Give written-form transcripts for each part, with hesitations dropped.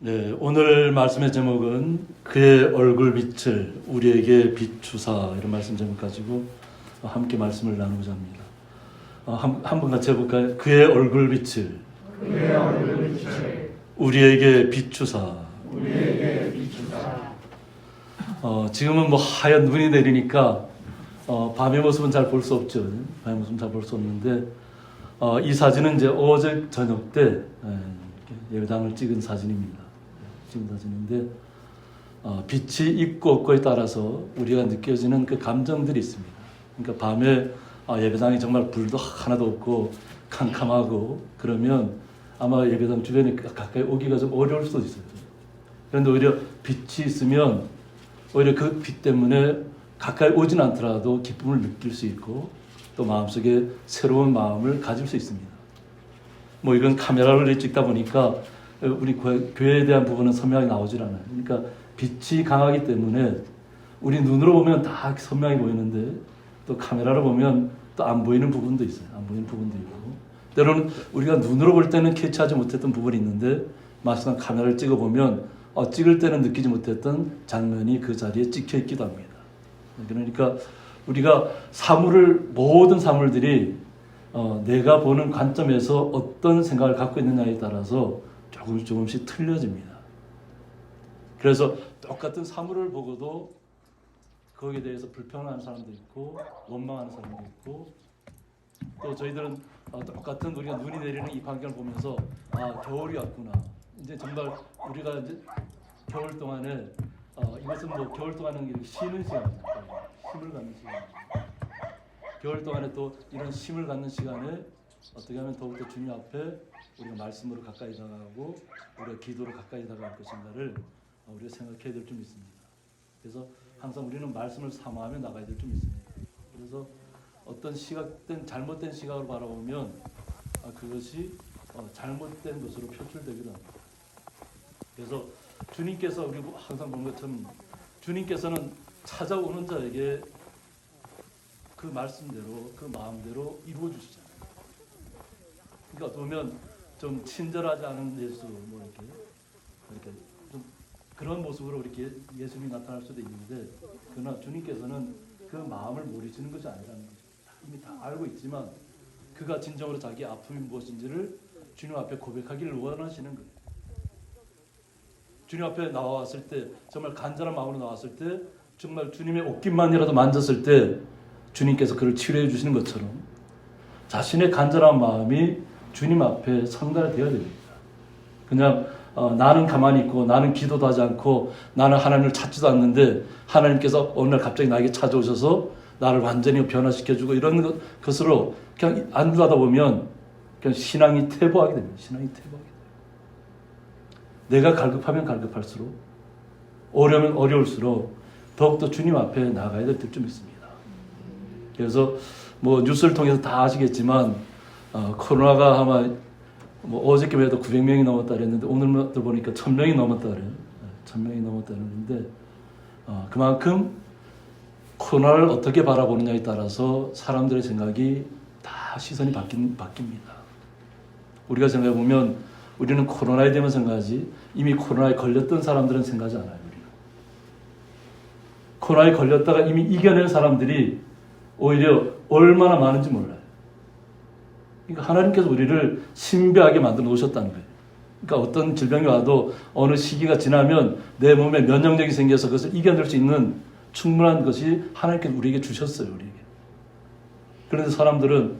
네, 오늘 말씀의 제목은 그의 얼굴 빛을 우리에게 비추사, 이런 말씀 제목 가지고 함께 말씀을 나누고자 합니다. 한번 같이 해볼까요? 그의 얼굴 빛을 우리에게 비추사. 지금은 뭐 하얀 눈이 내리니까 밤의 모습은 잘 볼 수 없죠. 밤의 모습은 잘 볼 수 없는데 이 사진은 이제 어제 저녁 때 예배당을 찍은 사진입니다. 찍은 사진인데 빛이 있고 없고에 따라서 우리가 느껴지는 그 감정들이 있습니다. 그러니까 밤에 예배당이 정말 불도 하나도 없고 캄캄하고 그러면 아마 예배당 주변에 가까이 오기가 좀 어려울 수도 있어요. 그런데 오히려 빛이 있으면 오히려 그 빛 때문에 가까이 오진 않더라도 기쁨을 느낄 수 있고 또 마음속에 새로운 마음을 가질 수 있습니다. 뭐 이건 카메라를 찍다 보니까 우리 교회에 대한 부분은 선명하게 나오질 않아요. 그러니까 빛이 강하기 때문에 우리 눈으로 보면 다 선명히 보이는데 또 카메라로 보면 또 안 보이는 부분도 있어요. 안 보이는 부분도 있고 때로는 우리가 눈으로 볼 때는 캐치하지 못했던 부분이 있는데 막상 카메라를 찍어보면 찍을 때는 느끼지 못했던 장면이 그 자리에 찍혀 있기도 합니다. 그러니까 우리가 모든 사물들이 내가 보는 관점에서 어떤 생각을 갖고 있느냐에 따라서 조금씩 틀려집니다. 그래서 똑같은 사물을 보고도 거기에 대해서 불평하는 사람도 있고 원망하는 사람도 있고 또 저희들은 똑같은 우리가 눈이 내리는 이 광경을 보면서 겨울이 왔구나. 이제 정말 우리가 이제 겨울 동안에 이것은 뭐 겨울 동안은 이렇게 쉬는 시간입니다. 쉼을 갖는 시간입니다. 겨울 동안에 또 이런 쉼을 갖는 시간에 어떻게 하면 더욱더 주님 앞에 우리가 말씀으로 가까이 다가가고 우리가 기도로 가까이 다가갈 것인가를 우리가 생각해야 될 좀 있습니다. 그래서 항상 우리는 말씀을 사모하며 나가야 될 좀 있습니다. 그래서 어떤 잘못된 시각으로 바라보면 그것이 잘못된 것으로 표출되기도 합니다. 그래서 주님께서 우리 항상 본 것처럼 주님께서는 찾아오는 자에게 그 말씀대로 그 마음대로 이루어 주시잖아요. 그러니까 어떻게 보면 좀 친절하지 않은 예수 뭐 이렇게 좀 그런 모습으로 이렇게 예수님이 나타날 수도 있는데 그러나 주님께서는 그 마음을 모르시는 것이 아니라는 거죠. 이미 다 알고 있지만 그가 진정으로 자기 아픔이 무엇인지를 주님 앞에 고백하기를 원하시는 거예요. 주님 앞에 나왔을 때 정말 간절한 마음으로 나왔을 때 정말 주님의 옷깃만이라도 만졌을 때 주님께서 그를 치료해 주시는 것처럼 자신의 간절한 마음이 주님 앞에 성달되어야 됩니다. 그냥 나는 가만히 있고 나는 기도도 하지 않고 나는 하나님을 찾지도 않는데 하나님께서 어느 날 갑자기 나에게 찾아오셔서 나를 완전히 변화시켜주고 이런 것으로 그냥 안주하다 보면 그냥 신앙이 퇴보하게 됩니다. 신앙이 퇴보하게 돼요. 내가 갈급하면 갈급할수록 어려우면 어려울수록 더욱더 주님 앞에 나가야 될 때 좀 있습니다. 그래서 뭐 뉴스를 통해서 다 아시겠지만 코로나가 아마 뭐 어저께 해도 900명이 넘었다 그랬는데 오늘 보니까 1000명이 넘었다 그래요. 1000명이 넘었다 그랬는데 그만큼 코로나를 어떻게 바라보느냐에 따라서 사람들의 생각이 다 시선이 바뀝니다. 우리가 생각해 보면 우리는 코로나에 대해서 생각하지 이미 코로나에 걸렸던 사람들은 생각하지 않아요. 우리는. 코로나에 걸렸다가 이미 이겨낸 사람들이 오히려 얼마나 많은지 몰라요. 그러니까 하나님께서 우리를 신비하게 만들어 놓으셨다는 거예요. 그러니까 어떤 질병이 와도 어느 시기가 지나면 내 몸에 면역력이 생겨서 그것을 이겨낼 수 있는 충분한 것이 하나님께서 우리에게 주셨어요. 우리에게. 그런데 사람들은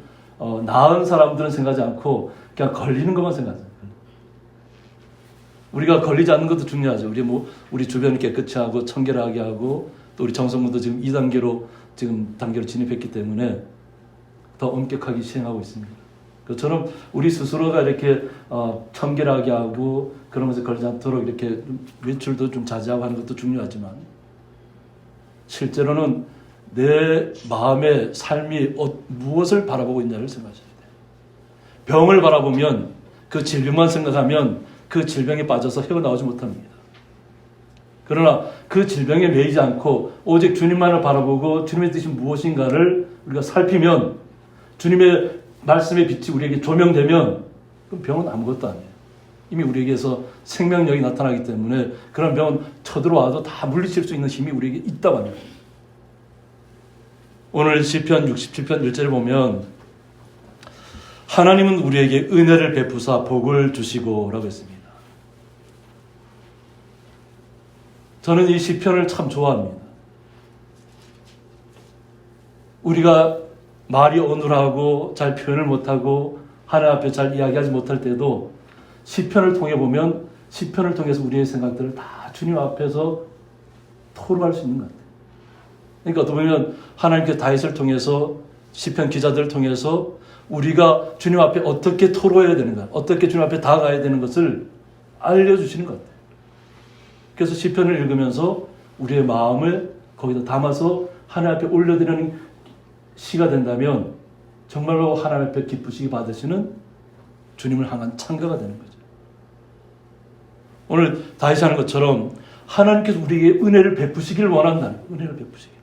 나은 사람들은 생각하지 않고 그냥 걸리는 것만 생각하죠. 우리가 걸리지 않는 것도 중요하죠. 우리 주변을 깨끗이 하고 청결하게 하고 또 우리 정성문도 지금 2단계로 지금 단계로 진입했기 때문에 더 엄격하게 시행하고 있습니다. 그처럼 우리 스스로가 이렇게 청결하게 하고 그런 것에 걸리지 않도록 이렇게 외출도 좀 자제하고 하는 것도 중요하지만 실제로는 내 마음의 삶이 무엇을 바라보고 있냐를 생각하셔야 돼요. 병을 바라보면 그 질병만 생각하면 그 질병에 빠져서 헤어나오지 못합니다. 그러나 그 질병에 매이지 않고 오직 주님만을 바라보고 주님의 뜻이 무엇인가를 우리가 살피면 주님의 말씀의 빛이 우리에게 조명되면 그럼 병은 아무것도 아니에요. 이미 우리에게서 생명력이 나타나기 때문에 그런 병은 쳐들어와도 다 물리칠 수 있는 힘이 우리에게 있다고 합니다. 오늘 시편 67편 1절에 보면 하나님은 우리에게 은혜를 베푸사 복을 주시고 라고 했습니다. 저는 이 시편을 참 좋아합니다. 우리가 말이 어눌하고 잘 표현을 못하고 하나님 앞에 잘 이야기하지 못할 때도 시편을 통해 보면 시편을 통해서 우리의 생각들을 다 주님 앞에서 토로할 수 있는 것 같아요. 그러니까 어떻게 보면 하나님께 다윗을 통해서 시편 기자들을 통해서 우리가 주님 앞에 어떻게 토로해야 되는가, 어떻게 주님 앞에 다가가야 되는 것을 알려주시는 것 같아요. 그래서 시편을 읽으면서 우리의 마음을 거기다 담아서 하나님 앞에 올려드리는 시가 된다면 정말로 하나님 앞에 기쁘시게 받으시는 주님을 향한 찬가가 되는 거죠. 오늘 다윗이 하는 것처럼 하나님께서 우리에게 은혜를 베푸시기를 원한다. 은혜를 베푸시기.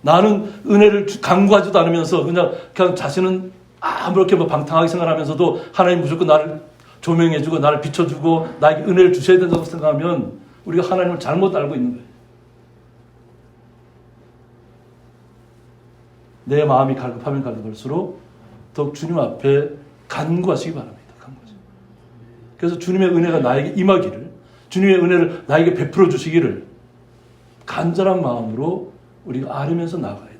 나는 은혜를 강구하지도 않으면서 그냥 자신은 아무렇게 방탕하게 생각하면서도 하나님 무조건 나를 조명해주고 나를 비춰주고 나에게 은혜를 주셔야 된다고 생각하면 우리가 하나님을 잘못 알고 있는 거예요. 내 마음이 갈급하면 갈급할수록 더욱 주님 앞에 간구하시기 바랍니다. 간구하시기. 그래서 주님의 은혜가 나에게 임하기를, 주님의 은혜를 나에게 베풀어 주시기를 간절한 마음으로 우리가 아뢰면서 나가야 돼요.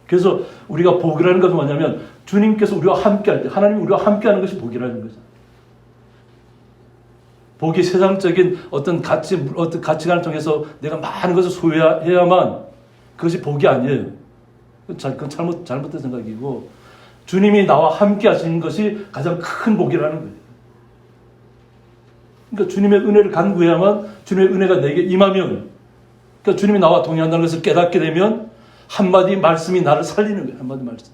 그래서 우리가 복이라는 것은 뭐냐면 주님께서 우리와 함께할 때, 하나님이 우리와 함께하는 것이 복이라는 거죠. 복이 세상적인 어떤 가치관을 통해서 내가 많은 것을 소유해야만 그것이 복이 아니에요. 그건 잘못된 생각이고, 주님이 나와 함께 하시는 것이 가장 큰 복이라는 거예요. 그러니까 주님의 은혜를 간구해야만 주님의 은혜가 내게 임하면, 그러니까 주님이 나와 동행한다는 것을 깨닫게 되면 한마디 말씀이 나를 살리는 거예요. 한마디 말씀.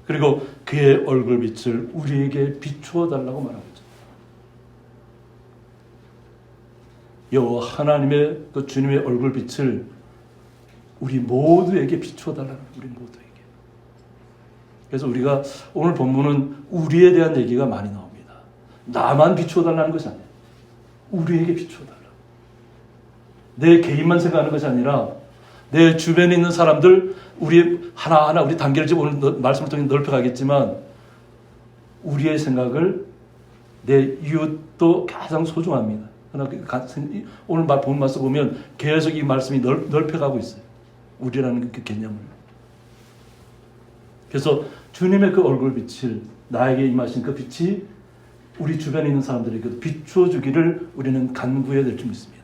그리고 그의 얼굴빛을 우리에게 비추어 달라고 말하고 있죠. 여호와 하나님의 그 주님의 얼굴빛을 우리 모두에게 비추어 달라는 거예요. 우리 모두에게. 그래서 우리가 오늘 본문은 우리에 대한 얘기가 많이 나옵니다. 나만 비추어 달라는 것이 아니에요. 우리에게 비추어 달라. 내 개인만 생각하는 것이 아니라 내 주변에 있는 사람들, 우리 하나하나 우리 단계를 지금 오늘 말씀을 통해 넓혀가겠지만 우리의 생각을 내 이웃도 가장 소중합니다. 오늘 본 말씀 보면 계속 이 말씀이 넓혀가고 있어요. 우리라는 그 개념을. 그래서 주님의 그 얼굴빛을, 나에게 임하신 그 빛이 우리 주변에 있는 사람들에게도 비추어 주기를 우리는 간구해야 될 줄 믿습니다.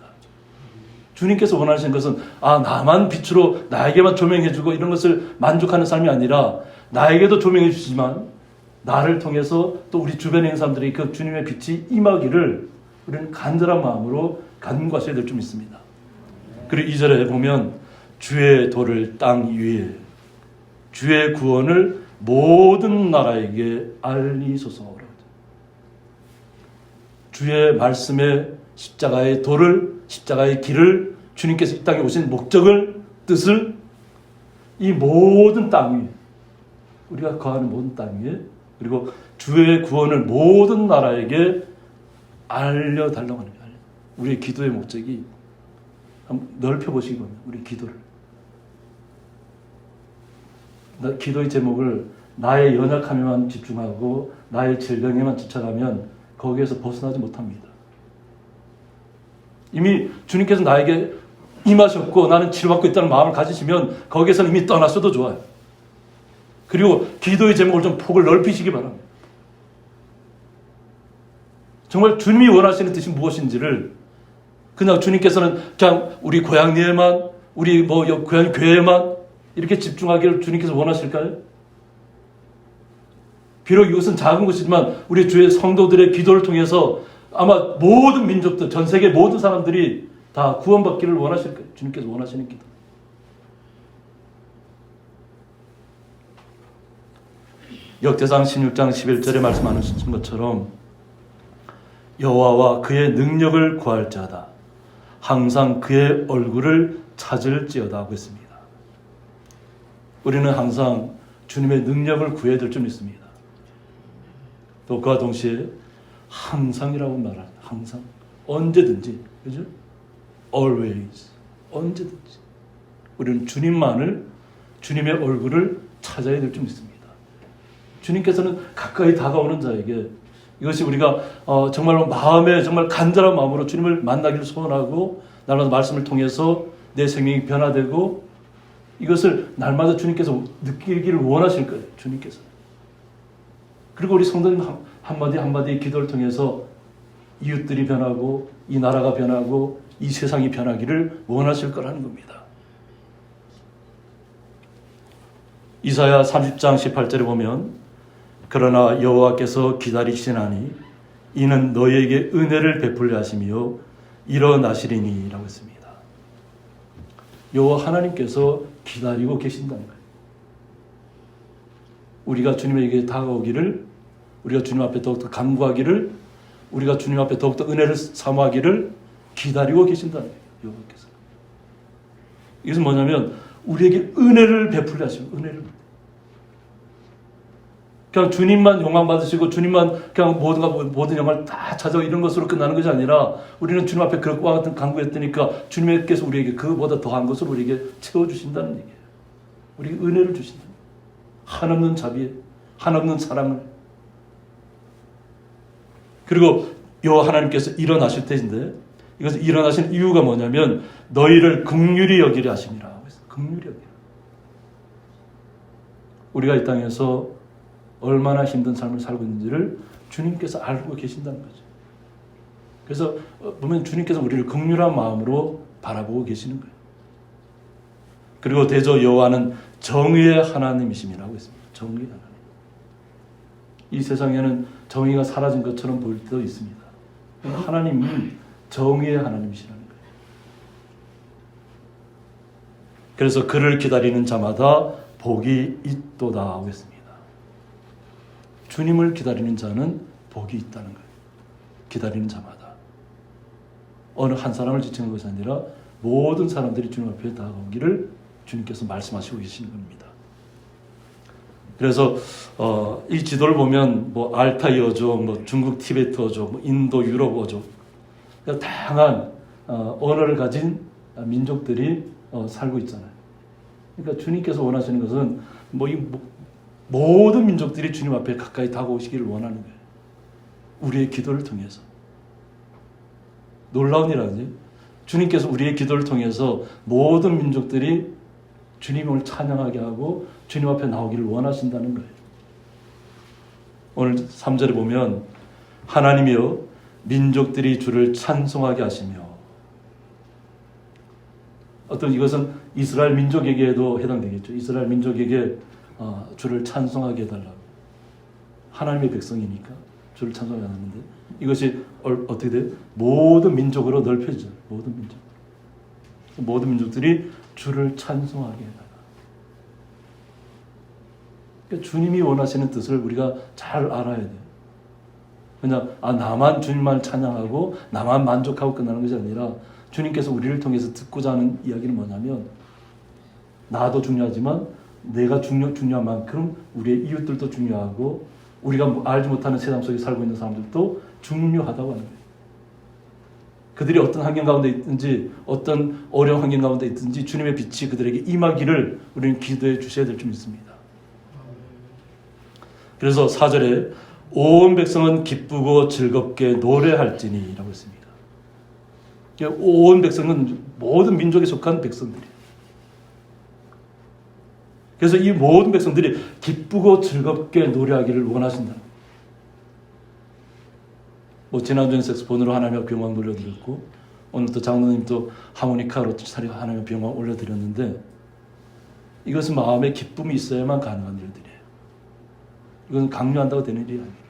주님께서 원하시는 것은 나만 빛으로 나에게만 조명해 주고 이런 것을 만족하는 삶이 아니라 나에게도 조명해 주시지만 나를 통해서 또 우리 주변에 있는 사람들이 그 주님의 빛이 임하기를 우리는 간절한 마음으로 간구하셔야 될 줄 믿습니다. 그리고 2절에 보면 주의 도를 땅 위에, 주의 구원을 모든 나라에게 알리소서라고. 주의 말씀의 십자가의 도를, 십자가의 길을, 주님께서 이 땅에 오신 목적을, 뜻을 이 모든 땅 위에, 우리가 거하는 모든 땅 위에, 그리고 주의 구원을 모든 나라에게 알려달라고 하는 거예요. 우리의 기도의 목적이 한번 넓혀보시기 바랍니다. 우리 기도를. 기도의 제목을 나의 연약함에만 집중하고 나의 질병에만 집착하면 거기에서 벗어나지 못합니다. 이미 주님께서 나에게 임하셨고 나는 치료받고 있다는 마음을 가지시면 거기에서는 이미 떠났어도 좋아요. 그리고 기도의 제목을 좀 폭을 넓히시기 바랍니다. 정말 주님이 원하시는 뜻이 무엇인지를 그냥 주님께서는 그냥 우리 고향내에만, 우리 고향 교회에만 이렇게 집중하기를 주님께서 원하실까요? 비록 이것은 작은 것이지만 우리 주의 성도들의 기도를 통해서 아마 모든 민족들, 전 세계 모든 사람들이 다 구원받기를 원하실 거예요. 주님께서 원하시는 기도. 역대상 16장 11절에 말씀하신 것처럼 여호와와 그의 능력을 구할 자다. 항상 그의 얼굴을 찾을지어다 하고 있습니다. 우리는 항상 주님의 능력을 구해야 될 줄 믿습니다. 또 그와 동시에 항상이라고 말합니다. 항상, 언제든지, 그죠? Always, 언제든지 우리는 주님만을, 주님의 얼굴을 찾아야 될 줄 믿습니다. 주님께서는 가까이 다가오는 자에게, 이것이 우리가 정말로 마음에 정말 간절한 마음으로 주님을 만나기를 소원하고 날마다 말씀을 통해서 내 생명이 변화되고 이것을 날마다 주님께서 느끼기를 원하실 거예요. 주님께서. 그리고 우리 성도님 한마디 한마디의 기도를 통해서 이웃들이 변하고 이 나라가 변하고 이 세상이 변하기를 원하실 거라는 겁니다. 이사야 30장 18절에 보면 그러나 여호와께서 기다리시나니 이는 너희에게 은혜를 베풀려 하시며 일어나시리니 라고 했습니다. 여호와 하나님께서 기다리고 계신다는 거예요. 우리가 주님에게 다가오기를, 우리가 주님 앞에 더욱더 간구하기를, 우리가 주님 앞에 더욱더 은혜를 사모하기를 기다리고 계신다는 거예요. 여호와께서. 이것은 뭐냐면 우리에게 은혜를 베풀려 하시고, 은혜를. 그냥 주님만 영광 받으시고 주님만 그냥 모든 영광을 다 찾아오고 이런 것으로 끝나는 것이 아니라 우리는 주님 앞에 그와 같은 간구했으니까 주님께서 우리에게 그보다 더한 것을 우리에게 채워주신다는 얘기예요. 우리에게 은혜를 주신다. 한없는 자비에, 한없는 사랑을. 그리고 여호와 하나님께서 일어나실 때인데 이것은 일어나신 이유가 뭐냐면 너희를 긍휼히 여기려 하심이라. 긍휼히 여기려. 우리가 이 땅에서 얼마나 힘든 삶을 살고 있는지를 주님께서 알고 계신다는 거죠. 그래서 보면 주님께서 우리를 긍휼한 마음으로 바라보고 계시는 거예요. 그리고 대저 여호와는 정의의 하나님이심이라고 했습니다. 정의의 하나님. 이 세상에는 정의가 사라진 것처럼 보일 때도 있습니다. 하나님은 정의의 하나님이시라는 거예요. 그래서 그를 기다리는 자마다 복이 있도다 하고 했습니다. 주님을 기다리는 자는 복이 있다는 거예요. 기다리는 자마다. 어느 한 사람을 지칭하는 것이 아니라 모든 사람들이 주님 앞에 다가오기를 주님께서 말씀하시고 계시는 겁니다. 그래서 이 지도를 보면 뭐 알타이 어족, 뭐 중국 티베트 어족, 뭐 인도 유럽 어족, 다양한 언어를 가진 민족들이 살고 있잖아요. 그러니까 주님께서 원하시는 것은 모든 민족들이 주님 앞에 가까이 다가오시기를 원하는 거예요. 우리의 기도를 통해서. 놀라운 일 아니에요? 주님께서 우리의 기도를 통해서 모든 민족들이 주님을 찬양하게 하고 주님 앞에 나오기를 원하신다는 거예요. 오늘 3절에 보면 하나님이여 민족들이 주를 찬송하게 하시며, 이것은 이스라엘 민족에게도 해당되겠죠. 이스라엘 민족에게 주를 찬송하게 해달라고. 하나님의 백성이니까 주를 찬송하게 하는데 이것이 어떻게 돼요? 모든 민족으로 넓혀지죠. 모든 민족들이 주를 찬송하게 해달라. 그러니까 주님이 원하시는 뜻을 우리가 잘 알아야 돼요. 그냥 나만 주님만 찬양하고 나만 만족하고 끝나는 것이 아니라 주님께서 우리를 통해서 듣고자 하는 이야기는 뭐냐면 나도 중요하지만 내가 중요한 만큼 우리의 이웃들도 중요하고 우리가 알지 못하는 세상 속에 살고 있는 사람들도 중요하다고 하는 거예요. 그들이 어떤 환경 가운데 있든지 어떤 어려운 환경 가운데 있든지 주님의 빛이 그들에게 임하기를 우리는 기도해 주셔야 될 줄 믿습니다. 그래서 4절에 온 백성은 기쁘고 즐겁게 노래할지니 라고 했습니다. 온 백성은 모든 민족에 속한 백성들이에요. 그래서 이 모든 백성들이 기쁘고 즐겁게 노래하기를 원하신다. 지난주에 색소폰으로 하나님 앞에 영광 올려드렸고 오늘 또 장로님 또 하모니카로 하나님 앞에 영광 올려드렸는데 이것은 마음에 기쁨이 있어야만 가능한 일들이에요. 이건 강요한다고 되는 일이 아니에요.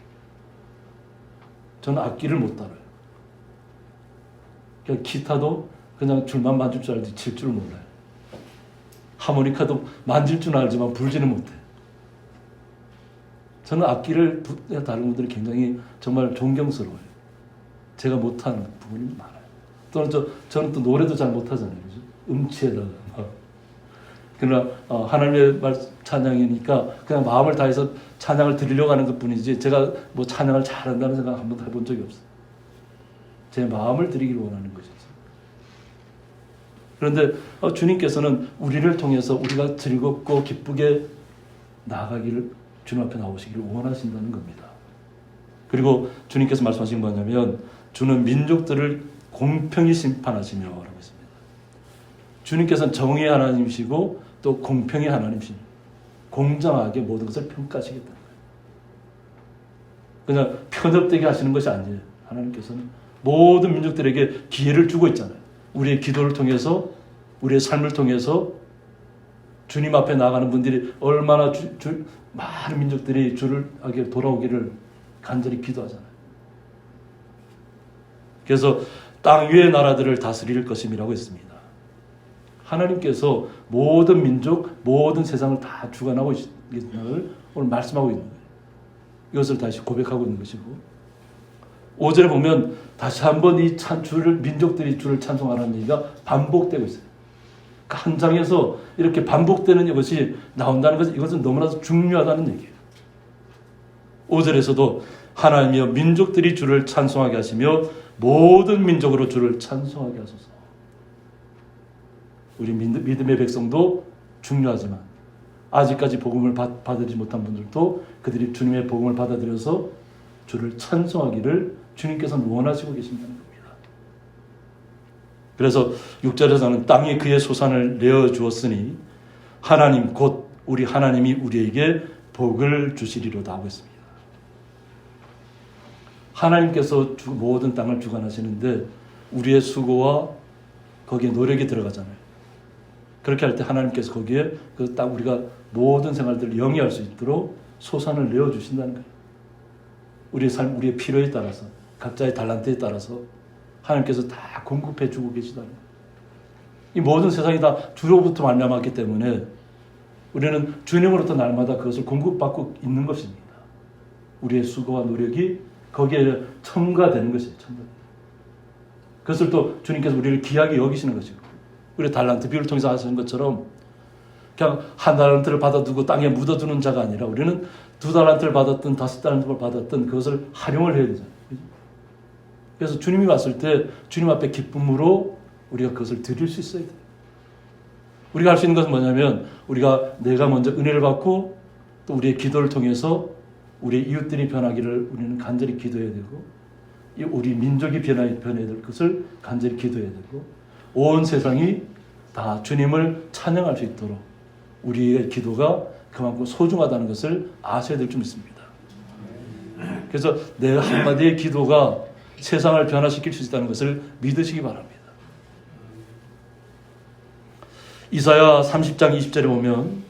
저는 악기를 못 다뤄요. 그냥 기타도 그냥 줄만 만질 줄 알지 칠 줄 몰라요. 하모니카도 만질 줄 알지만 불지는 못해. 저는 악기를 다른 분들이 굉장히 정말 존경스러워요. 제가 못하는 부분이 많아요. 또는 저는 또 노래도 잘 못하잖아요. 그죠? 음치에다가. 그러나 하나님의 찬양이니까 그냥 마음을 다해서 찬양을 드리려고 하는 것뿐이지 제가 뭐 찬양을 잘한다는 생각 한 번도 해본 적이 없어요. 제 마음을 드리기를 원하는 것이죠. 그런데 주님께서는 우리를 통해서 우리가 즐겁고 기쁘게 나아가기를 주님 앞에 나오시기를 원하신다는 겁니다. 그리고 주님께서 말씀하신 게 뭐냐면 주는 민족들을 공평히 심판하시며 라고 했습니다. 주님께서는 정의의 하나님이시고 또 공평의 하나님이십니다. 공정하게 모든 것을 평가하시겠다는 거예요. 그냥 편협되게 하시는 것이 아니에요. 하나님께서는 모든 민족들에게 기회를 주고 있잖아요. 우리의 기도를 통해서 우리의 삶을 통해서 주님 앞에 나가는 분들이 얼마나 많은 민족들이 주를 하게 돌아오기를 간절히 기도하잖아요. 그래서 땅 위의 나라들을 다스릴 것임이라고 했습니다. 하나님께서 모든 민족, 모든 세상을 다 주관하고 있다는 오늘 말씀하고 있는 거예요. 이것을 다시 고백하고 있는 것이고 5절에 보면 다시 한번 이 민족들이 주를 찬송하라는 얘기가 반복되고 있어요. 한 장에서 이렇게 반복되는 이것이 나온다는 것은 이것은 너무나도 중요하다는 얘기예요. 5절에서도 하나님이여 민족들이 주를 찬송하게 하시며 모든 민족으로 주를 찬송하게 하소서. 우리 믿음의 백성도 중요하지만 아직까지 복음을 받아들이지 못한 분들도 그들이 주님의 복음을 받아들여서 주를 찬송하기를 주님께서는 원하시고 계신다는 겁니다. 그래서 6절에서는 땅이 그의 소산을 내어주었으니 하나님 곧 우리 하나님이 우리에게 복을 주시리로다 하고 있습니다. 하나님께서 모든 땅을 주관하시는데 우리의 수고와 거기에 노력이 들어가잖아요. 그렇게 할 때 하나님께서 거기에 그 땅 우리가 모든 생활들을 영위할 수 있도록 소산을 내어주신다는 거예요. 우리의 삶, 우리의 필요에 따라서 각자의 달란트에 따라서 하나님께서 다 공급해 주고 계시다는 거예요. 이 모든 세상이 다 주로부터 말미암았기 때문에 우리는 주님으로부터 날마다 그것을 공급받고 있는 것입니다. 우리의 수고와 노력이 거기에 첨가되는 것이에요. 그것을 또 주님께서 우리를 귀하게 여기시는 것이고 우리 달란트 비유를 통해서 하시는 것처럼 그냥 한 달란트를 받아두고 땅에 묻어두는 자가 아니라 우리는 2달란트를 받았든 5달란트를 받았든 그것을 활용을 해야 되잖아요. 그래서 주님이 왔을 때 주님 앞에 기쁨으로 우리가 그것을 드릴 수 있어야 돼요. 우리가 할 수 있는 것은 뭐냐면 내가 먼저 은혜를 받고 또 우리의 기도를 통해서 우리의 이웃들이 변하기를 우리는 간절히 기도해야 되고 우리 민족이 변해야 될 것을 간절히 기도해야 되고 온 세상이 다 주님을 찬양할 수 있도록 우리의 기도가 그만큼 소중하다는 것을 아셔야 될 줄 믿습니다. 그래서 내 한마디의 기도가 세상을 변화시킬 수 있다는 것을 믿으시기 바랍니다. 이사야 30장 20절에 보면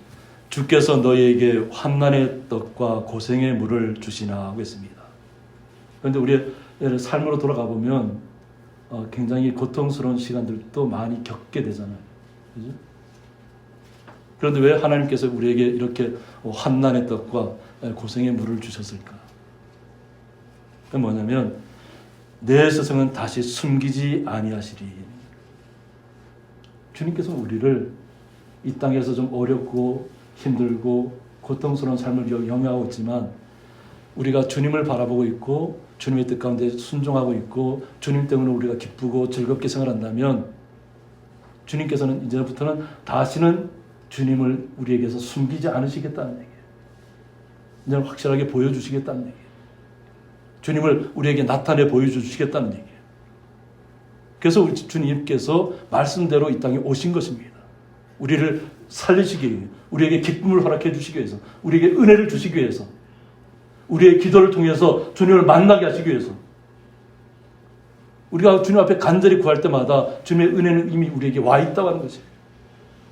주께서 너희에게 환난의 떡과 고생의 물을 주시나 하고 있습니다. 그런데 우리의 삶으로 돌아가 보면 굉장히 고통스러운 시간들도 많이 겪게 되잖아요. 그죠? 그런데 왜 하나님께서 우리에게 이렇게 환난의 떡과 고생의 물을 주셨을까? 그게 뭐냐면 내 스승은 다시 숨기지 아니하시리. 주님께서 우리를 이 땅에서 좀 어렵고 힘들고 고통스러운 삶을 영위하고 있지만 우리가 주님을 바라보고 있고 주님의 뜻 가운데 순종하고 있고 주님 때문에 우리가 기쁘고 즐겁게 생활한다면 주님께서는 이제부터는 다시는 주님을 우리에게서 숨기지 않으시겠다는 얘기예요. 이제 확실하게 보여주시겠다는 얘기예요. 주님을 우리에게 나타내 보여주시겠다는 얘기예요. 그래서 우리 주님께서 말씀대로 이 땅에 오신 것입니다. 우리를 살리시기 위해, 우리에게 기쁨을 허락해 주시기 위해서, 우리에게 은혜를 주시기 위해서, 우리의 기도를 통해서 주님을 만나게 하시기 위해서, 우리가 주님 앞에 간절히 구할 때마다 주님의 은혜는 이미 우리에게 와 있다고 하는 것이에요.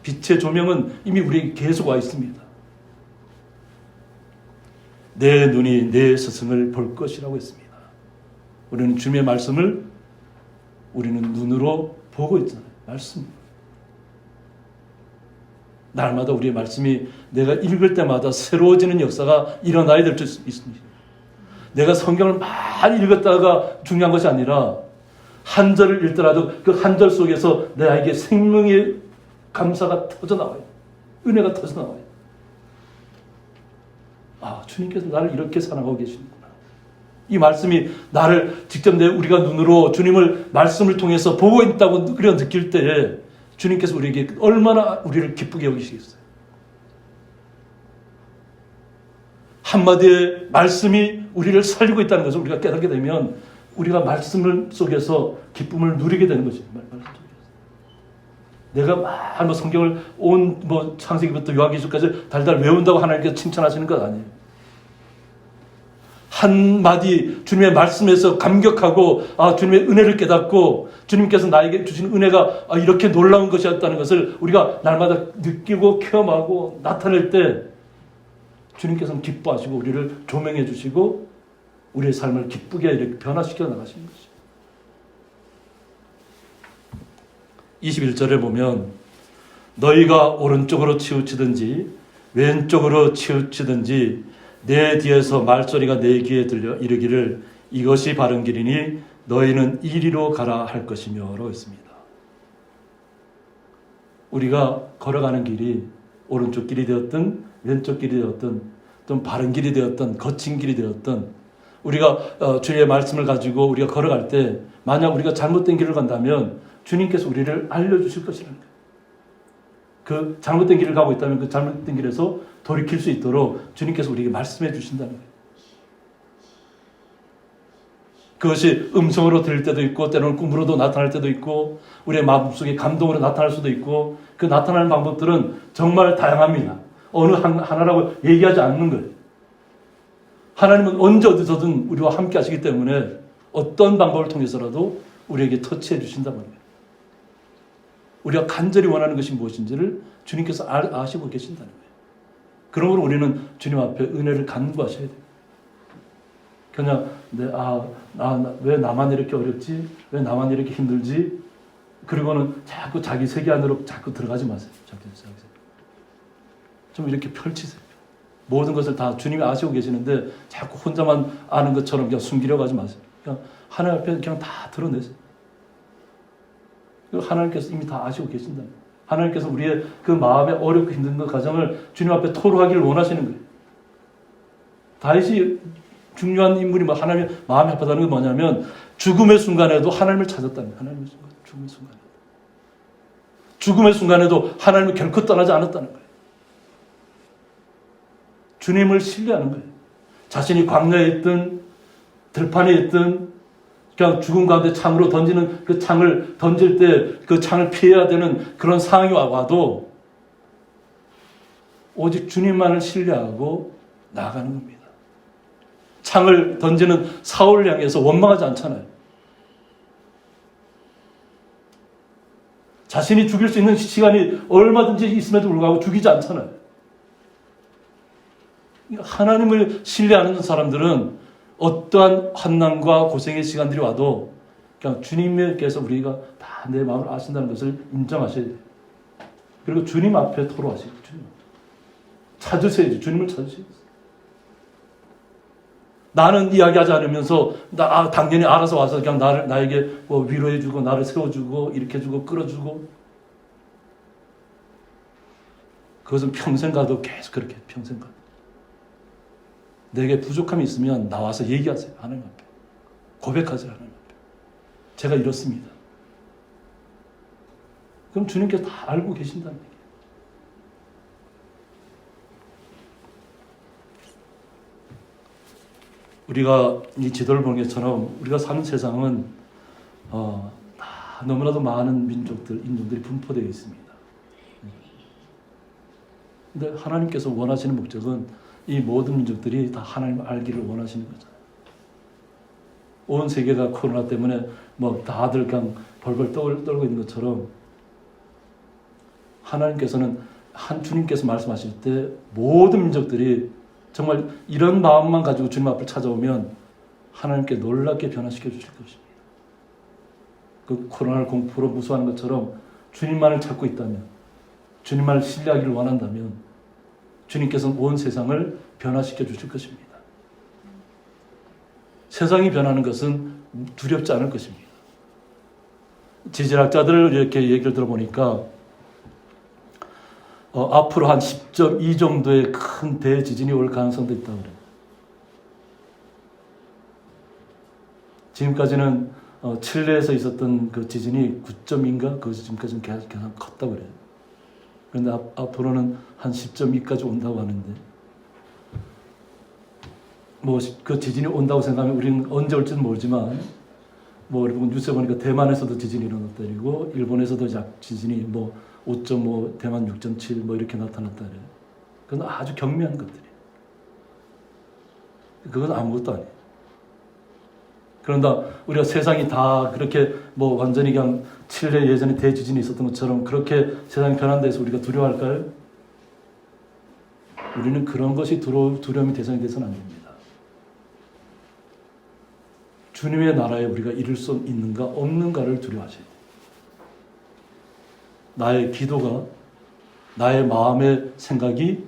빛의 조명은 이미 우리에게 계속 와 있습니다. 내 눈이 내 스승을 볼 것이라고 했습니다. 우리는 주님의 말씀을 우리는 눈으로 보고 있잖아요. 말씀. 날마다 우리의 말씀이 내가 읽을 때마다 새로워지는 역사가 일어나야 될 수 있습니다. 내가 성경을 많이 읽었다가 중요한 것이 아니라 한 절을 읽더라도 그 한 절 속에서 나에게 생명의 감사가 터져나와요. 은혜가 터져 나와요. 아, 주님께서 나를 이렇게 사랑하고 계시는구나. 이 말씀이 나를 직접 우리가 눈으로 주님을 말씀을 통해서 보고 있다고 우리가 느낄 때에 주님께서 우리에게 얼마나 우리를 기쁘게 여기시겠어요. 한마디의 말씀이 우리를 살리고 있다는 것을 우리가 깨닫게 되면 우리가 말씀 속에서 기쁨을 누리게 되는 거죠. 말씀 속에서. 내가 막 성경을 창세기부터 요한계시록까지 달달 외운다고 하나님께서 칭찬하시는 것 아니에요. 한마디 주님의 말씀에서 감격하고 주님의 은혜를 깨닫고 주님께서 나에게 주신 은혜가 이렇게 놀라운 것이었다는 것을 우리가 날마다 느끼고 체험하고 나타낼 때 주님께서는 기뻐하시고 우리를 조명해 주시고 우리의 삶을 기쁘게 이렇게 변화시켜 나가시는 것이죠. 21절에 보면 너희가 오른쪽으로 치우치든지 왼쪽으로 치우치든지 내 뒤에서 말소리가 내 귀에 들려 이르기를 이것이 바른 길이니 너희는 이리로 가라 할 것이며 라고 했습니다. 우리가 걸어가는 길이 오른쪽 길이 되었든 왼쪽 길이 되었든 좀 바른 길이 되었든 거친 길이 되었든 우리가 주의 말씀을 가지고 우리가 걸어갈 때 만약 우리가 잘못된 길을 간다면 주님께서 우리를 알려주실 것이라는 거예요. 그 잘못된 길을 가고 있다면 그 잘못된 길에서 돌이킬 수 있도록 주님께서 우리에게 말씀해 주신다는 거예요. 그것이 음성으로 들릴 때도 있고 때로는 꿈으로도 나타날 때도 있고 우리의 마음속에 감동으로 나타날 수도 있고 그 나타나는 방법들은 정말 다양합니다. 어느 하나라고 얘기하지 않는 거예요. 하나님은 언제 어디서든 우리와 함께 하시기 때문에 어떤 방법을 통해서라도 우리에게 터치해 주신단 말이에요. 우리가 간절히 원하는 것이 무엇인지를 주님께서 아시고 계신다는 거예요. 그러므로 우리는 주님 앞에 은혜를 간구하셔야 돼요. 그냥 왜 나만 이렇게 어렵지? 왜 나만 이렇게 힘들지? 그리고는 자꾸 자기 세계 안으로 자꾸 들어가지 마세요. 좀 이렇게 펼치세요. 모든 것을 다 주님이 아시고 계시는데 자꾸 혼자만 아는 것처럼 그냥 숨기려고 하지 마세요. 그냥 하나님 앞에 그냥 다 드러내세요. 하나님께서 이미 다 아시고 계신다. 하나님께서 우리의 그 마음에 어렵고 힘든 그 과정을 주님 앞에 토로하기를 원하시는 거예요. 다윗이 중요한 인물이 하나님의 마음이 아프다는 건 뭐냐면 죽음의 순간에도 하나님을 찾았다는 거예요. 죽음의 순간에도 하나님을 결코 떠나지 않았다는 거예요. 주님을 신뢰하는 거예요. 자신이 광야에 있든 들판에 있든 그냥 죽음 가운데 창으로 던지는 그 창을 던질 때 그 창을 피해야 되는 그런 상황이 와도 오직 주님만을 신뢰하고 나아가는 겁니다. 창을 던지는 사울을 향해서 원망하지 않잖아요. 자신이 죽일 수 있는 시간이 얼마든지 있음에도 불구하고 죽이지 않잖아요. 하나님을 신뢰하는 사람들은 어떠한 환난과 고생의 시간들이 와도 그냥 주님께서 우리가 다 내 마음을 아신다는 것을 인정하셔야 돼요. 그리고 주님 앞에 토로하시고 주님 찾으셔야죠. 주님을 찾으셔야죠. 나는 이야기하지 않으면서 당연히 알아서 와서 그냥 나에게 위로해주고 나를 세워주고 이렇게 해주고 끌어주고 그것은 평생 가도 계속 그렇게 평생 가도 내게 부족함이 있으면 나와서 얘기하세요. 하나님 앞에. 고백하세요. 하나님 앞에. 제가 이렇습니다. 그럼 주님께서 다 알고 계신다는 얘기예요. 우리가 이 지도를 보는 것처럼 우리가 사는 세상은 다 너무나도 많은 인종들이 분포되어 있습니다. 근데 하나님께서 원하시는 목적은 이 모든 민족들이 다 하나님을 알기를 원하시는 거잖아요. 온 세계가 코로나 때문에 다들 그냥 벌벌 떨고 있는 것처럼 하나님께서는 주님께서 말씀하실 때 모든 민족들이 정말 이런 마음만 가지고 주님 앞을 찾아오면 하나님께 놀랍게 변화시켜 주실 것입니다. 그 코로나를 공포로 무수하는 것처럼 주님만을 찾고 있다면, 주님만을 신뢰하기를 원한다면 주님께서는 온 세상을 변화시켜 주실 것입니다. 세상이 변하는 것은 두렵지 않을 것입니다. 지질학자들 이렇게 얘기를 들어보니까 앞으로 한 10.2 정도의 큰 대지진이 올 가능성도 있다고 그래요. 지금까지는 칠레에서 있었던 그 지진이 9.2인가 그것이 지금까지는 계속 컸다고 그래요. 그런데 앞으로는 한 10.2까지 온다고 하는데, 뭐 그 지진이 온다고 생각하면 우리는 언제 올지는 모르지만, 뭐 여러분 뉴스에 보니까 대만에서도 지진이 일어났다고, 일본에서도 지진이 뭐 5.5, 대만 6.7 뭐 이렇게 나타났다 그래요. 그건 아주 경미한 것들이에요. 그건 아무것도 아니에요. 그런다 우리가 세상이 다 그렇게 뭐 완전히 그냥 칠레 예전에 대지진이 있었던 것처럼 그렇게 세상이 변한 데서 우리가 두려워할까요? 우리는 그런 것이 두려움의 대상이 돼서는 안 됩니다. 주님의 나라에 우리가 이룰 수 있는가 없는가를 두려워하셔야 돼요. 나의 기도가, 나의 마음의 생각이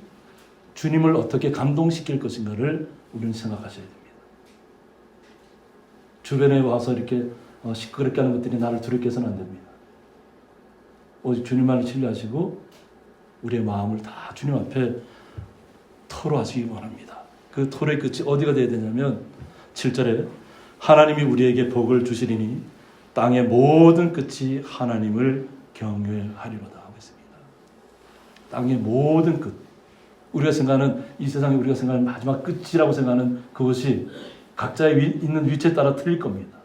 주님을 어떻게 감동시킬 것인가를 우리는 생각하셔야 됩니다. 주변에 와서 이렇게 시끄럽게 하는 것들이 나를 두렵게 해서는 안 됩니다. 오직 주님만을 신뢰하시고 우리의 마음을 다 주님 앞에 토로하시기 원합니다. 그 토로의 끝이 어디가 되어야 되냐면 7절에 하나님이 우리에게 복을 주시리니 땅의 모든 끝이 하나님을 경외하리로다 하고 있습니다. 땅의 모든 끝. 우리가 생각하는 이 세상에 우리가 생각하는 마지막 끝이라고 생각하는 그것이 각자의 있는 위치에 따라 틀릴 겁니다.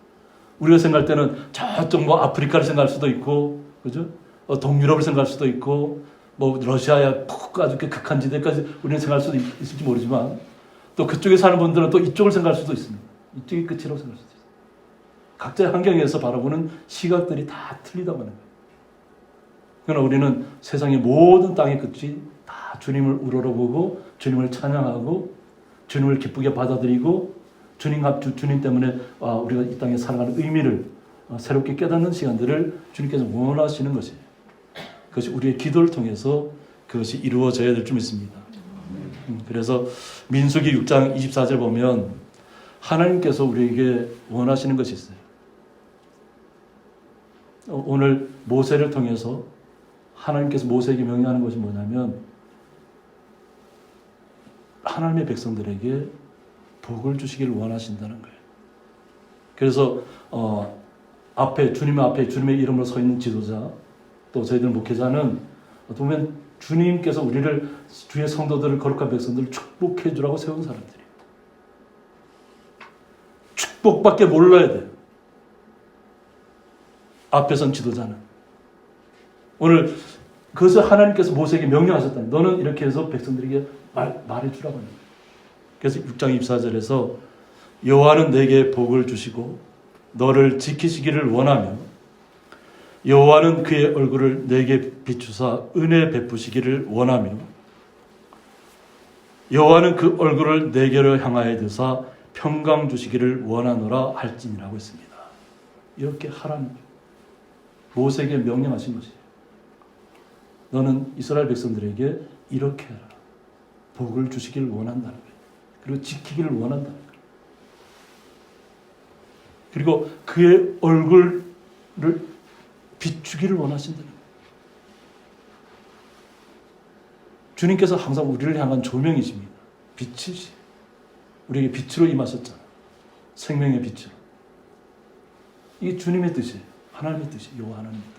우리가 생각할 때는 저쪽 뭐 아프리카를 생각할 수도 있고, 그죠? 동유럽을 생각할 수도 있고, 뭐 러시아야 푹 아주 극한 지대까지 우리는 생각할 수도 있을지 모르지만, 또 그쪽에 사는 분들은 또 이쪽을 생각할 수도 있습니다. 이쪽이 끝이라고 생각할 수도 있어요. 각자의 환경에서 바라보는 시각들이 다 틀리다고 하는 거예요. 그러나 우리는 세상의 모든 땅의 끝이 다 주님을 우러러보고 주님을 찬양하고 주님을 기쁘게 받아들이고 주님 때문에 우리가 이 땅에 살아가는 의미를 새롭게 깨닫는 시간들을 주님께서 원하시는 것이에요. 그것이 우리의 기도를 통해서 그것이 이루어져야 될 줄 믿습니다. 그래서 민수기 6장 24절 보면 하나님께서 우리에게 원하시는 것이 있어요. 오늘 모세를 통해서 하나님께서 모세에게 명령하는 것이 뭐냐면 하나님의 백성들에게 복을 주시기를 원하신다는 거예요. 그래서 주님 앞에 주님의 이름으로 서 있는 지도자, 또 저희들 목회자는 어떻게 보면 주님께서 우리를, 주의 성도들을, 거룩한 백성들을 축복해 주라고 세운 사람들이에요. 축복밖에 몰라야 돼요. 앞에 선 지도자는. 오늘 그것을 하나님께서 모세에게 명령하셨다. 너는 이렇게 해서 백성들에게 말해주라고 하는 거예요. 그래서 6장 24절에서 여호와는 내게 복을 주시고 너를 지키시기를 원하며 여호와는 그의 얼굴을 내게 비추사 은혜 베푸시기를 원하며 여호와는 그 얼굴을 내게로 향하여 드사 평강 주시기를 원하노라 할지니라고 했습니다. 이렇게 하라는 모세에게 명령하신 것이에요. 너는 이스라엘 백성들에게 이렇게 해라. 복을 주시기를 원한다는 거예요. 그리고 지키기를 원한다는 거예요. 그리고 그의 얼굴을 비추기를 원하신다는 거예요. 주님께서 항상 우리를 향한 조명이십니다. 빛이시. 우리에게 빛으로 임하셨잖아요. 생명의 빛으로. 이게 주님의 뜻이에요. 하나님의 뜻이 여호와 하나님의 뜻.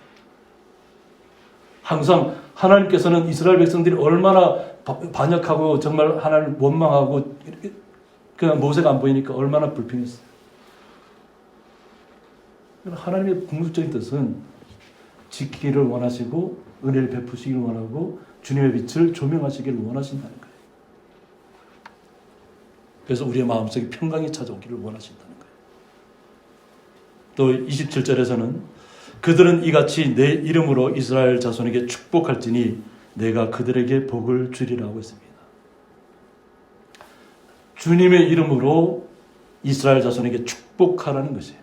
항상 하나님께서는 이스라엘 백성들이 얼마나 반역하고 정말 하나님을 원망하고 그냥 모세가 안 보이니까 얼마나 불평했어요. 하나님의 궁극적인 뜻은 지키기를 원하시고 은혜를 베푸시기를 원하고 주님의 빛을 조명하시기를 원하신다는 거예요. 그래서 우리의 마음속에 평강이 찾아오기를 원하신다는 거예요. 또 27절에서는 그들은 이같이 내 이름으로 이스라엘 자손에게 축복할지니 내가 그들에게 복을 주리라고 했습니다. 주님의 이름으로 이스라엘 자손에게 축복하라는 것이에요.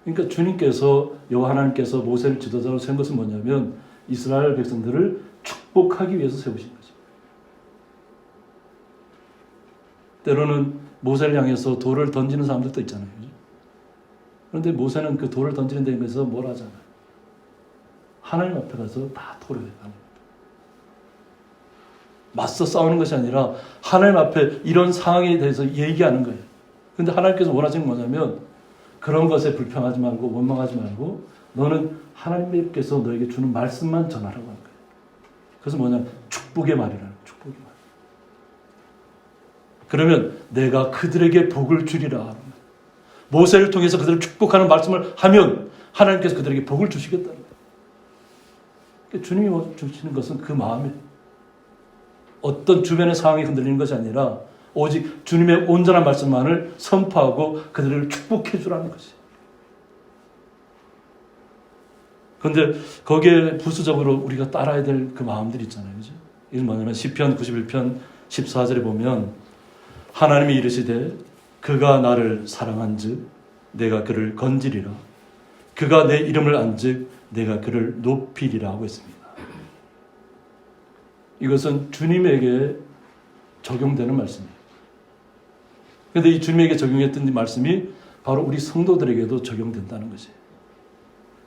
그러니까 주님께서 여호와 하나님께서 모세를 지도자로 세운 것은 뭐냐면 이스라엘 백성들을 축복하기 위해서 세우신 거죠. 때로는 모세를 향해서 돌을 던지는 사람들도 있잖아요. 그런데 모세는 그 돌을 던지는 데 있어서 뭘 하잖아요. 하나님 앞에 가서 다 토로해요. 맞서 싸우는 것이 아니라 하나님 앞에 이런 상황에 대해서 얘기하는 거예요. 근데 하나님께서 원하시는 건 뭐냐면 그런 것에 불평하지 말고 원망하지 말고 너는 하나님께서 너에게 주는 말씀만 전하라고 하는 거예요. 그래서 뭐냐면 축복의 말이라는 거예요. 축복의 말. 그러면 내가 그들에게 복을 주리라 하는 거예요. 모세를 통해서 그들을 축복하는 말씀을 하면 하나님께서 그들에게 복을 주시겠다는 거예요. 그러니까 주님이 주시는 것은 그 마음이에요. 어떤 주변의 상황이 흔들리는 것이 아니라 오직 주님의 온전한 말씀만을 선포하고 그들을 축복해 주라는 것이. 그런데 거기에 부수적으로 우리가 따라야 될 그 마음들이 있잖아요. 그죠? 이건 뭐냐면 시편 91편 14절에 보면 하나님이 이르시되 그가 나를 사랑한즉 내가 그를 건지리라. 그가 내 이름을 안즉 내가 그를 높이리라 하고 있습니다. 이것은 주님에게 적용되는 말씀이에요. 그런데 이 주님에게 적용했던 이 말씀이 바로 우리 성도들에게도 적용된다는 것이에요.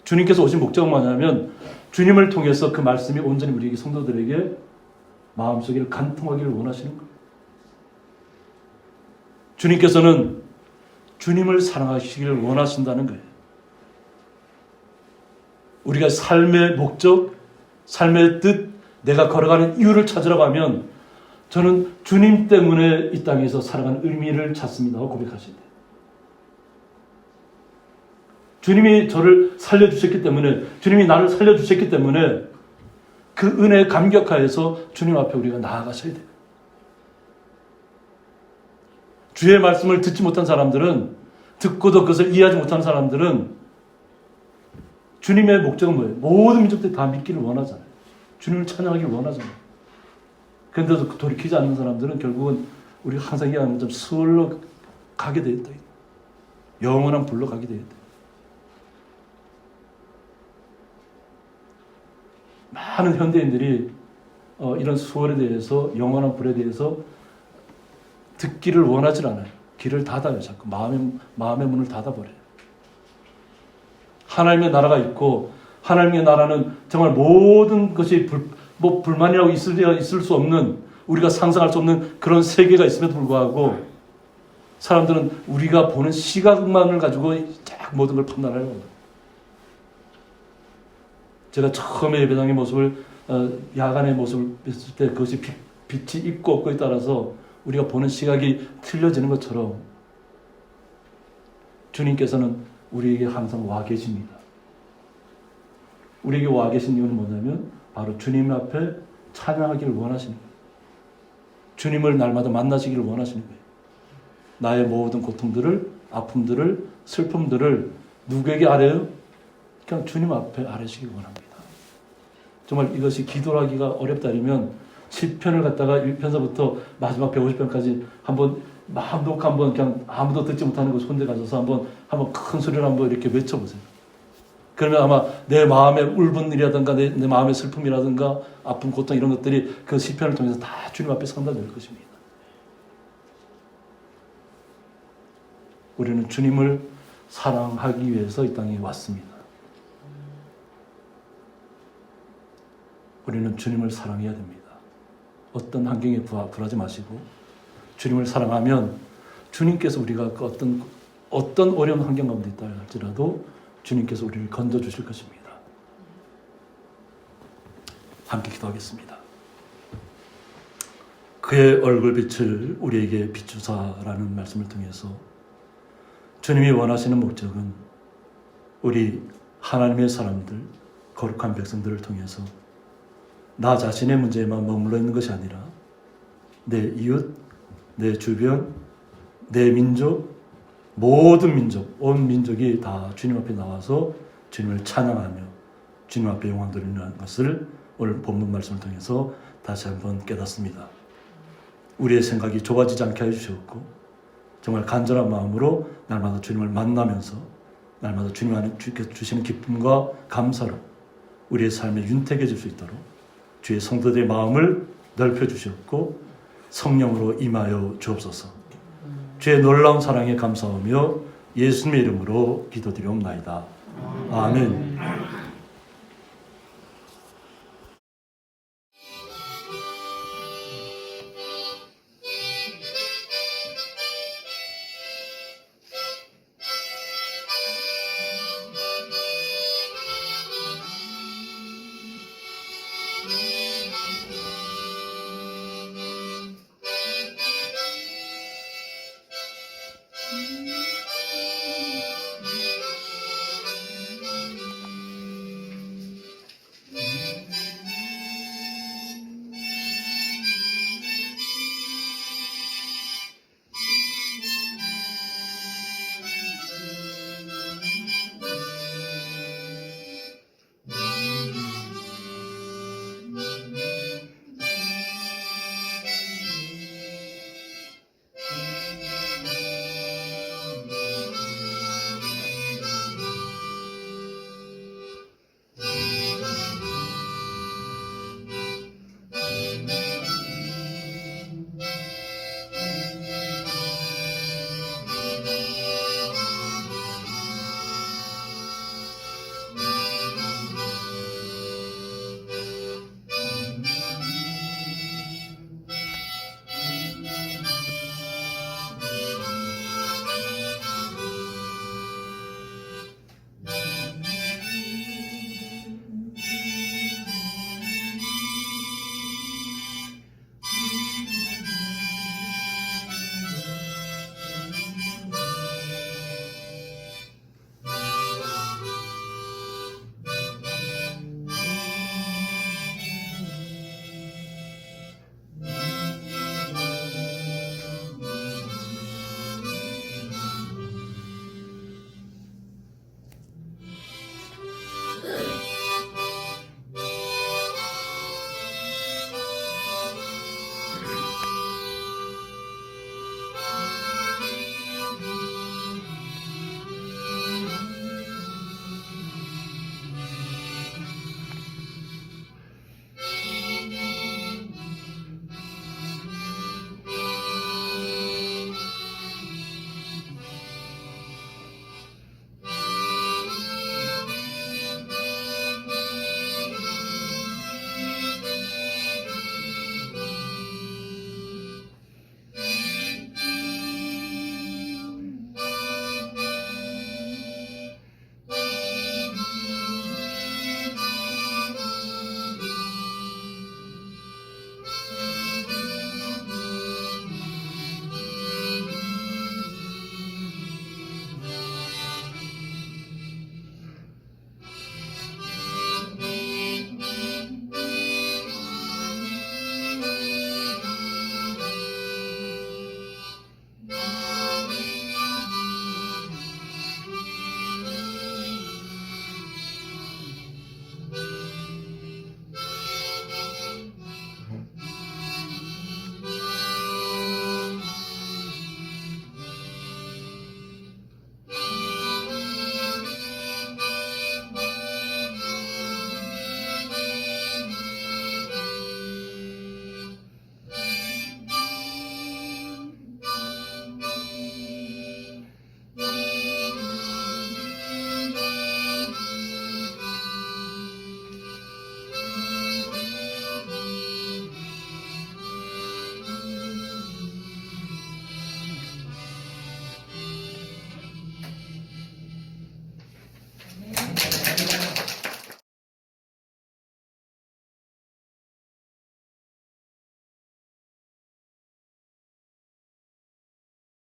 주님께서 오신 목적은 뭐냐면 주님을 통해서 그 말씀이 온전히 우리 성도들에게 마음속에 간통하기를 원하시는 거예요. 주님께서는 주님을 사랑하시기를 원하신다는 거예요. 우리가 삶의 목적, 삶의 뜻, 내가 걸어가는 이유를 찾으라고 하면 저는 주님 때문에 이 땅에서 살아가는 의미를 찾습니다 하고 고백하신대요. 주님이 저를 살려주셨기 때문에, 주님이 나를 살려주셨기 때문에 그 은혜에 감격하여서 주님 앞에 우리가 나아가셔야 돼요. 주의 말씀을 듣지 못한 사람들은, 듣고도 그것을 이해하지 못하는 사람들은 주님의 목적은 뭐예요? 모든 민족들이 다 믿기를 원하잖아요. 주님을 찬양하기를 원하잖아요. 그런데도 돌이키지 않는 사람들은 결국은 우리가 항상 이야기하는 것처럼 수월로 가게 되었다. 영원한 불로 가게 되었다. 많은 현대인들이 이런 수월에 대해서, 영원한 불에 대해서 듣기를 원하지 않아요. 길을 닫아요. 자꾸 마음의 문을 닫아버려요. 하나님의 나라가 있고, 하나님의 나라는 정말 모든 것이 불만이라고 있을 수 없는, 우리가 상상할 수 없는 그런 세계가 있음에도 불구하고 사람들은 우리가 보는 시각만을 가지고 모든 걸 판단하려고 해요. 제가 처음에 예배당의 모습을, 야간의 모습을 봤을 때 그것이 빛이 있고 없고에 따라서 우리가 보는 시각이 틀려지는 것처럼 주님께서는 우리에게 항상 와 계십니다. 우리에게 와 계신 이유는 뭐냐면 바로 주님 앞에 찬양하기를 원하시는 거예요. 주님을 날마다 만나시기를 원하시는 거예요. 나의 모든 고통들을, 아픔들을, 슬픔들을 누구에게 아뢰요? 그냥 주님 앞에 아뢰시기 원합니다. 정말 이것이 기도하기가 어렵다면 시편을 갖다가 1편서부터 마지막 150편까지 한번 마음 놓고 한번 그냥 아무도 듣지 못하는 곳 혼자 가셔서 한번 큰 소리로 한번 이렇게 외쳐보세요. 그러면 아마 내 마음의 울분이라든가 내 마음의 슬픔이라든가 아픔, 고통 이런 것들이 그 시편을 통해서 다 주님 앞에 선다될 것입니다. 우리는 주님을 사랑하기 위해서 이 땅에 왔습니다. 우리는 주님을 사랑해야 됩니다. 어떤 환경에 불하지 마시고 주님을 사랑하면 주님께서 우리가 어떤 어려운 환경 가운데 있다 할지라도 주님께서 우리를 건져주실 것입니다. 함께 기도하겠습니다. 그의 얼굴빛을 우리에게 비추사라는 말씀을 통해서 주님이 원하시는 목적은 우리 하나님의 사람들, 거룩한 백성들을 통해서 나 자신의 문제에만 머물러 있는 것이 아니라 내 이웃, 내 주변, 내 민족, 모든 민족, 온 민족이 다 주님 앞에 나와서 주님을 찬양하며 주님 앞에 영광 돌리는 것을 오늘 본문 말씀을 통해서 다시 한번 깨닫습니다. 우리의 생각이 좁아지지 않게 해주셨고 정말 간절한 마음으로 날마다 주님을 만나면서 날마다 주님 안에 주시는 기쁨과 감사로 우리의 삶에 윤택해질 수 있도록 주의 성도들의 마음을 넓혀주셨고 성령으로 임하여 주옵소서. 주의 놀라운 사랑에 감사하며 예수님의 이름으로 기도드리옵나이다. 아멘. 음.